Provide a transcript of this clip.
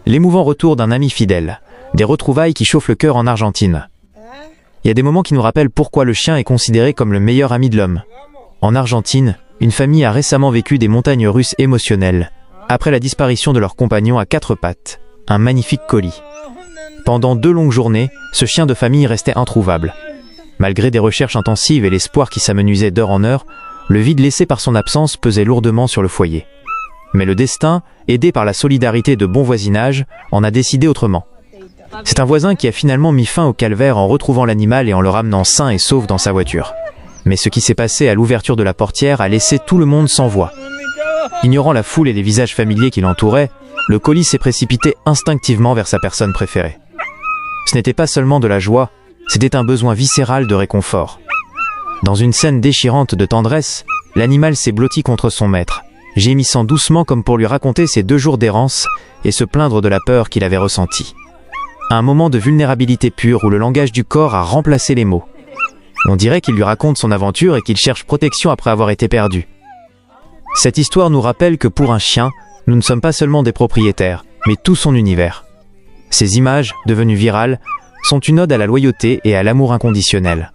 L'émouvant retour d'un ami fidèle. Des retrouvailles qui chauffent le cœur en Argentine. Il y a des moments qui nous rappellent pourquoi le chien est considéré comme le meilleur ami de l'homme. En Argentine, une famille a récemment vécu des montagnes russes émotionnelles, après la disparition de leur compagnon à 4 pattes, un magnifique collie. Pendant 2 longues journées, ce chien de famille restait introuvable. Malgré des recherches intensives et l'espoir qui s'amenuisait d'heure en heure, le vide laissé par son absence pesait lourdement sur le foyer. Mais le destin, aidé par la solidarité de bon voisinage, en a décidé autrement. C'est un voisin qui a finalement mis fin au calvaire en retrouvant l'animal et en le ramenant sain et sauf dans sa voiture. Mais ce qui s'est passé à l'ouverture de la portière a laissé tout le monde sans voix. Ignorant la foule et les visages familiers qui l'entouraient, le colis s'est précipité instinctivement vers sa personne préférée. Ce n'était pas seulement de la joie, c'était un besoin viscéral de réconfort. Dans une scène déchirante de tendresse, l'animal s'est blotti contre son maître, gémissant doucement comme pour lui raconter ses 2 jours d'errance et se plaindre de la peur qu'il avait ressentie. Un moment de vulnérabilité pure où le langage du corps a remplacé les mots. On dirait qu'il lui raconte son aventure et qu'il cherche protection après avoir été perdu. Cette histoire nous rappelle que pour un chien, nous ne sommes pas seulement des propriétaires, mais tout son univers. Ces images, devenues virales, sont une ode à la loyauté et à l'amour inconditionnel.